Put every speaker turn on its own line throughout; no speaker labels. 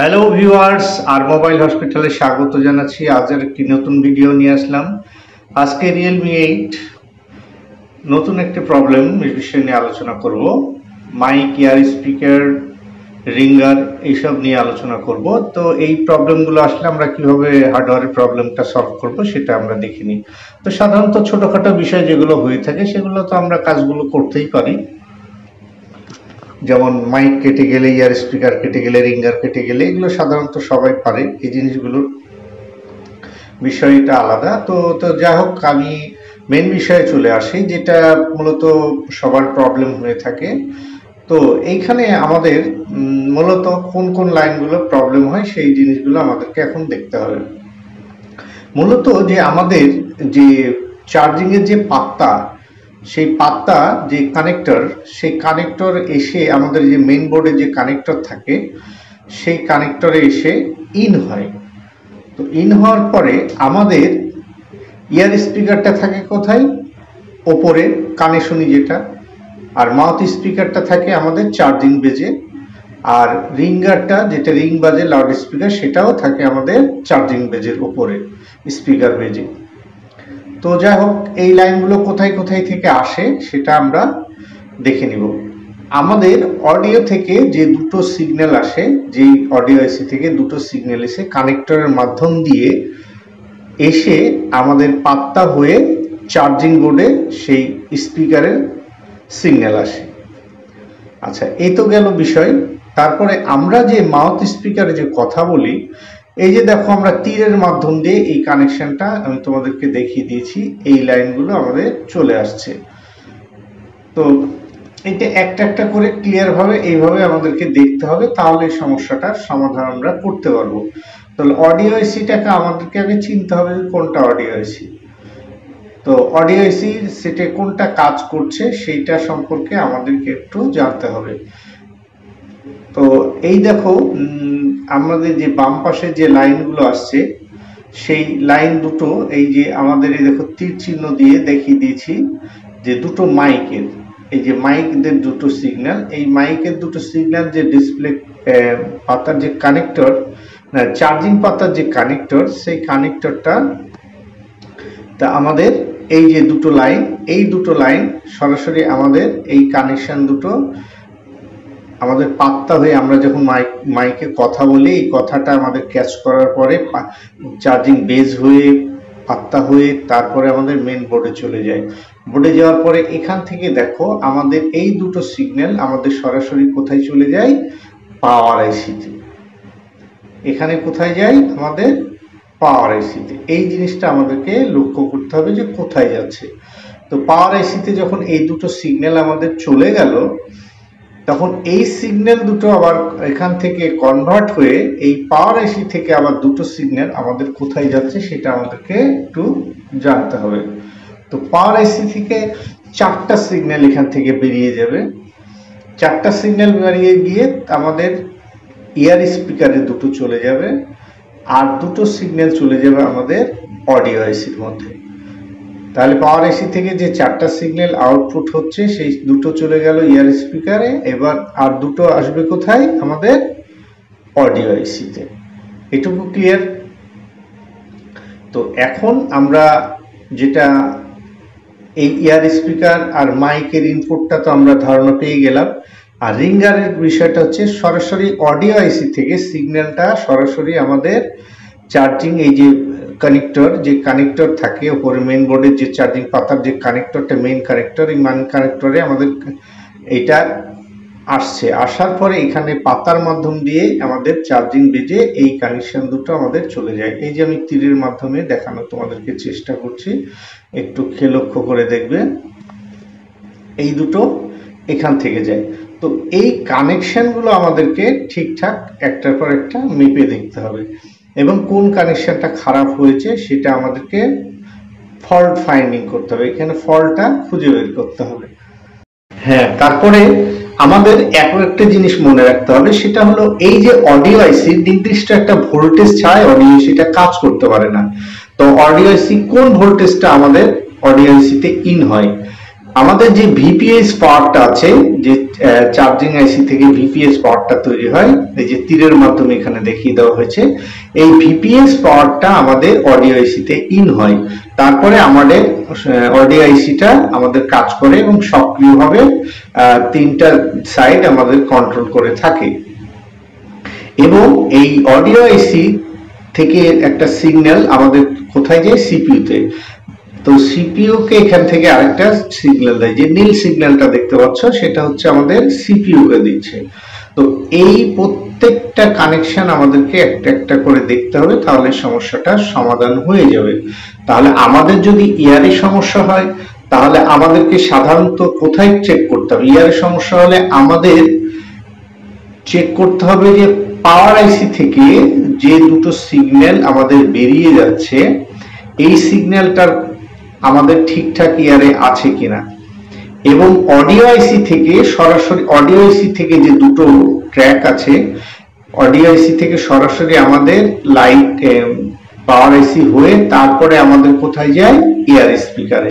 Hello viewers, আর mobile হসপিটালে স্বাগত জানাচ্ছি। আজের একটি নতুন ভিডিও নিয়ে আসলাম। আজকে রিয়েলমি 8 নতুন একটি প্রবলেম বিষয় নিয়ে আলোচনা করব। মাইক, ইয়ার স্পিকার, রিঙ্গার এইসব নিয়ে আলোচনা করব। তো এই প্রবলেমগুলো আসলে আমরা কিভাবে হার্ডওয়্যারের প্রবলেমটা সলভ করব সেটা আমরা দেখে নিই। তো সাধারণত ছোটখাটো বিষয় যেগুলো হয়ে থাকে সেগুলো তো আমরা কাজগুলো করতেই পারি, যেমন মাইক কেটে গেলে, ইয়ার স্পিকার কেটে গেলে, রিঙ্গার কেটে গেলে, এগুলো সাধারণত সবাই পারে। এই জিনিসগুলোর বিষয়টা আলাদা। তো যাই হোক, আমি মেন বিষয়ে চলে আসি, যেটা মূলত সবার প্রবলেম হয়ে থাকে। তো এইখানে আমাদের মূলত কোন কোন লাইনগুলো প্রবলেম হয় সেই জিনিসগুলো আমাদেরকে এখন দেখতে হবে। মূলত যে আমাদের যে চার্জিংয়ের যে পাত্তা, সেই পাত্তা যে কানেক্টর, সেই কানেক্টর এসে আমাদের যে মেইন বোর্ডে যে কানেক্টর থাকে সেই কানেক্টরে এসে ইন হয়। তো ইন হওয়ার পরে আমাদের ইয়ার স্পিকারটা থাকে কোথায়? ওপরে কানে শুনি যেটা। আর মাউথ স্পিকারটা থাকে আমাদের চার্জিং বেজে। আর রিঙ্গারটা, যেটা রিং বাজে লাউড স্পিকার, সেটাও থাকে আমাদের চার্জিং বেজের ওপরে, স্পিকার বেজে। তো যাই হোক, এই লাইনগুলো কোথায় কোথায় থেকে আসে সেটা আমরা দেখে নিব। আমাদের অডিও থেকে যে দুটো সিগন্যাল আসে, যেই অডিও আইসি থেকে দুটো সিগন্যাল এসে কানেক্টরের মাধ্যম দিয়ে এসে আমাদের পাত্তা হয়ে চার্জিং বোর্ডে সেই স্পিকারের সিগন্যাল আসে। আচ্ছা, এই তো গেল বিষয়। তারপরে আমরা যে মাউথ স্পিকারে যে কথা বলি, এই যে দেখো, আমরা তীরের মাধ্যম দিয়ে এই কানেকশনটা আমি তোমাদেরকে দেখিয়ে দিয়েছি। এই লাইনগুলো আমাদের চলে আসছে। তো এটা একটা একটা করে ক্লিয়ার ভাবে এইভাবে আমাদেরকে দেখতে হবে, তাহলে এই সমস্যাটার সমাধান আমরা করতে পারবো। তাহলে অডিও আইসিটাকে আমাদেরকে আগে চিনতে হবে কোনটা অডিও আইসি। তো অডিও আইসি সেটা কোনটা কাজ করছে সেইটা সম্পর্কে আমাদেরকে একটু জানতে হবে। তো এই দেখো, আমাদের যে বাম পাশে যে লাইনগুলো আসছে, সেই লাইন দুটো, এই যে আমাদের এই দেখো তীর চিহ্ন দিয়ে দেখিয়ে দিয়েছি যে দুটো মাইকের, এই যে মাইকদের দুটো সিগন্যাল, এই মাইকের দুটো সিগন্যাল যে ডিসপ্লে পাতার যে কানেক্টর, না চার্জিং পাতার যে কানেক্টর, সেই কানেক্টরটা তা আমাদের এই যে দুটো লাইন, এই দুটো লাইন সরাসরি আমাদের এই কানেকশন দুটো আমাদের পাত্তা হয়ে, আমরা যখন মাইকে কথা বলি, এই কথাটা আমাদের ক্যাচ করার পরে চার্জিং বেজ হয়ে, পাত্তা হয়ে, তারপরে আমাদের মেন বোর্ডে চলে যায়। বোর্ডে যাওয়ার পরে এখান থেকে দেখো আমাদের এই দুটো সিগন্যাল আমাদের সরাসরি কোথায় চলে যায়? পাওয়ার আইসিতে। এখানে কোথায় যায়? আমাদের পাওয়ার আইসিতে। এই জিনিসটা আমাদেরকে লক্ষ্য করতে হবে যে কোথায় যাচ্ছে। তো পাওয়ার আইসিতে যখন এই দুটো সিগন্যাল আমাদের চলে গেল, তখন এই সিগন্যাল দুটো আবার এখান থেকে কনভার্ট হয়ে এই পাওয়ার আইসি থেকে আবার দুটো সিগন্যাল আমাদের কোথায় যাচ্ছে সেটা আমাদেরকে একটু জানতে হবে। তো পাওয়ার আইসি থেকে চারটা সিগন্যাল এখান থেকে বেরিয়ে যাবে। চারটা সিগন্যাল বেরিয়ে গিয়ে আমাদের ইয়ার স্পিকারে দুটো চলে যাবে, আর দুটো সিগন্যাল চলে যাবে আমাদের অডিও আইসির মধ্যে। তাহলে পাওয়ার আইসি থেকে যে চারটা সিগন্যাল আউটপুট হচ্ছে, সেই দুটো চলে গেল ইয়ার স্পিকারে, এবার আর দুটো আসবে কোথায়? আমাদের অডিও আইসিতে। এটুকু ক্লিয়ার? তো এখন আমরা যেটা, এই ইয়ার স্পিকার আর মাইকের ইনপুটটা তো আমরা ধারণা পেয়ে গেলাম। আর রিঙ্গারের বিষয়টা হচ্ছে সরাসরি অডিও আইসি থেকে সিগন্যালটা সরাসরি আমাদের চার্জিং, এই যে কানেক্টর, যে কানেক্টর থাকে উপরে মেইন বোর্ডের যে চার্জিং পাতার যে কানেক্টরটা, মেইন কানেক্টর, এই মেইন কানেক্টরে আমাদের এটা আসছে। আসার পরে এখানে পাতার মাধ্যম দিয়ে আমাদের চার্জিং বেজে এই কানেকশন দুটো আমাদের চলে যায়। এই যে আমি তীরের মাধ্যমে দেখানো তোমাদেরকে চেষ্টা করছি, একটু লক্ষ্য করে দেখবে, এই দুটো এখান থেকে যায়। তো এই কানেকশনগুলো আমাদেরকে ঠিকঠাক একটার পর একটা মেপে দেখতে হবে, এবং কোন কানেকশনটা খারাপ হয়েছে সেটা আমাদেরকে ফল্ট ফাইন্ডিং করতে হবে। এখানে ফল্টটা খুঁজে বের করতে হবে। হ্যাঁ, তারপরে আমাদের একটা জিনিস মনে রাখতে হবে, সেটা হলো এই যে অডিও আইসি নির্দিষ্ট একটা ভোল্টেজ ছাড়া অডিও আইসিটা কাজ করতে পারে না। তো অডিও আইসি কোন ভোল্টেজটা আমাদের অডিও আইসিতে ইন হয়, আমাদের যে ভিপিএস পাওয়ারটা আছে, যে চার্জিং আইসি থেকে ভিপিএস পাওয়ারটা তৈরি হয়, এই যে তীরের মাধ্যমে এখানে দেখিয়ে দেওয়া হয়েছে, এই ভিপিএস পাওয়ারটা আমাদের অডিও আইসিতে ইন হয়, তারপরে আমাদের অডিও আইসিটা আমাদের কাজ করে এবং সক্রিয়ভাবে তিনটা সাইড আমাদের কন্ট্রোল করে থাকে। এবং এই অডিও আইসি থেকে একটা সিগন্যাল আমাদের কোথায় যায়? সিপিইউতে। তো সিপিইউ কে এখান থেকে আরেকটা সিগন্যাল দেয়, যে নীল সিগন্যালটা দেখতে পাচ্ছ সেটা হচ্ছে আমাদের সিপিইউ কে দিচ্ছে। তো এই প্রত্যেকটা কানেকশন আমাদেরকে একটা একটা করে দেখতে হবে, তাহলে সমস্যাটার সমাধান হয়ে যাবে। তাহলে আমাদের যদি ইয়ারে সমস্যা হয়, তাহলে আমাদেরকে সাধারণত কোথায় চেক করতে হবে? ইয়ারে সমস্যা হলে আমাদের চেক করতে হবে যে পাওয়ার আইসি থেকে যে দুটো সিগন্যাল আমাদের বেরিয়ে যাচ্ছে, এই সিগন্যালটার আমাদের ঠিকঠাক ইয়ারে আছে কিনা। এবং অডিও আইসি থেকে সরাসরি, অডিও আইসি থেকে যে দুটো ট্র্যাক আছে, অডিও আইসি থেকে সরাসরি আমাদের লাইট পাওয়ার আইসি হয়ে তারপরে আমাদের কোথায় যায়? ইয়ার স্পিকারে।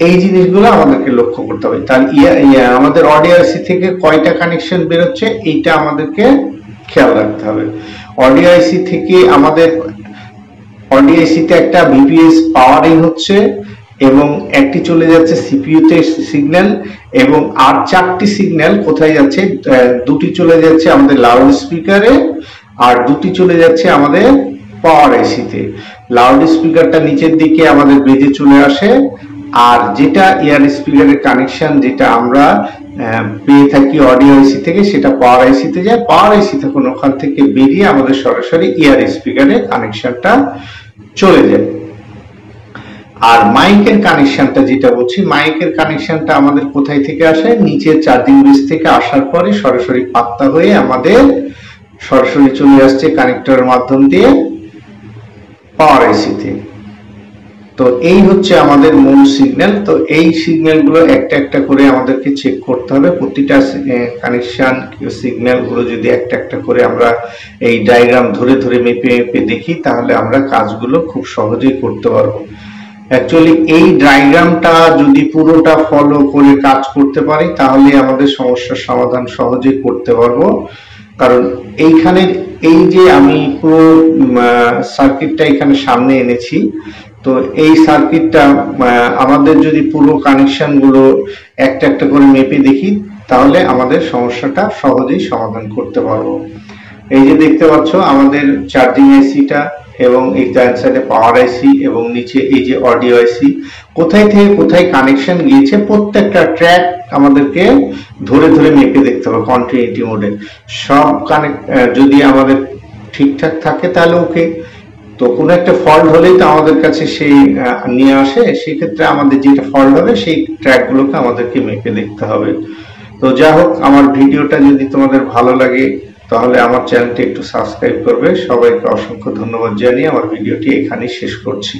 এই জিনিসগুলো আমাদেরকে লক্ষ্য করতে হবে। তাহলে আমাদের অডিও আইসি থেকে কয়টা কানেকশন বেরোচ্ছে এইটা আমাদেরকে খেয়াল রাখতে হবে। অডিও আইসি থেকে আমাদের অডিও আইসিতে একটা ভিপিএস পাওয়ার ইন হচ্ছে এবং একটি চলে যাচ্ছে সিপিইউ তে সিগন্যাল, এবং আর চারটি সিগন্যাল কোথায় যাচ্ছে? দুটি চলে যাচ্ছে আমাদের লাউড স্পিকারে, আর দুটি চলে যাচ্ছে আমাদের পাওয়ার আইসিতে। লাউড স্পিকারটা নিচের দিকে আমাদের বেজে চলে আসে, আর যেটা ইয়ার স্পিকারের কানেকশন যেটা আমরা পেয়ে থাকি অডিও আইসি থেকে, সেটা পাওয়ার আইসিতে যায়। পাওয়ার আইসি তখন ওখান থেকে বেরিয়ে আমাদের সরাসরি ইয়ার স্পিকারের কানেকশনটা চলে যায়। আর মাইকের কানেকশনটা যেটা বলছি, মাইকের কানেকশনটা আমাদের কোথায় থেকে আসে? নিচের চার্জিং বেস থেকে আসার পরে সরাসরি পাত্তা হয়ে আমাদের সরাসরি চলে আসছে কানেক্টরের মাধ্যম দিয়ে পাওয়ার আইসিতে। তো এই হচ্ছে আমাদের মূল সিগন্যাল। তো এই সিগন্যাল গুলো একটা একটা করে আমাদেরকে চেক করতে হবে। প্রতিটা কানেকশন সিগন্যাল গুলো যদি একটা একটা করে আমরা এই ডায়াগ্রাম ধরে ধরে মেপে মেপে দেখি, তাহলে আমরা কাজগুলো খুব সহজেই করতে পারবো। অ্যাকচুয়ালি এই ডায়াগ্রামটা যদি পুরোটা ফলো করে কাজ করতে পারি, তাহলে আমাদের সমস্যার সমাধান সহজেই করতে পারবো। কারণ এইখানে এই যে আমি পুরো সার্কিটটা এখানে সামনে এনেছি, তো এই সার্কিটটা আমাদের যদি পুরো কানেকশন গুলো একটা একটা করে মেপে দেখি, তাহলে আমাদের সমস্যাটা সহজেই সমাধান করতে পারবো। এই যে দেখতে পাচ্ছ আমাদের চার্জিং আইসিটা, এবং এই ডান সাইডে পাওয়ার আইসি, এবং নিচে এই যে অডিও আইসি, কোথায় থেকে কোথায় কানেকশন গিয়েছে প্রত্যেকটা ট্র্যাক আমাদেরকে ধরে ধরে মেপে দেখতে হবে কন্টিনিউটি মোডে। সব যদি আমাদের ঠিকঠাক থাকে তাহলে ওকে। তো কোনো একটা ফল্ট হলেই তো আমাদের কাছে সেই নিয়ে আসে, সেই ক্ষেত্রে আমাদের যেটা ফল্ট হবে সেই ট্র্যাকগুলোকে আমাদেরকে মেপে দেখতে হবে। তো যা হোক, আমার ভিডিওটা যদি তোমাদের ভালো লাগে তাহলে আমার চ্যানেলটি একটু সাবস্ক্রাইব করবে। সবাইকে অসংখ্য ধন্যবাদ জানিয়ে আমার ভিডিওটি এখানেই শেষ করছি।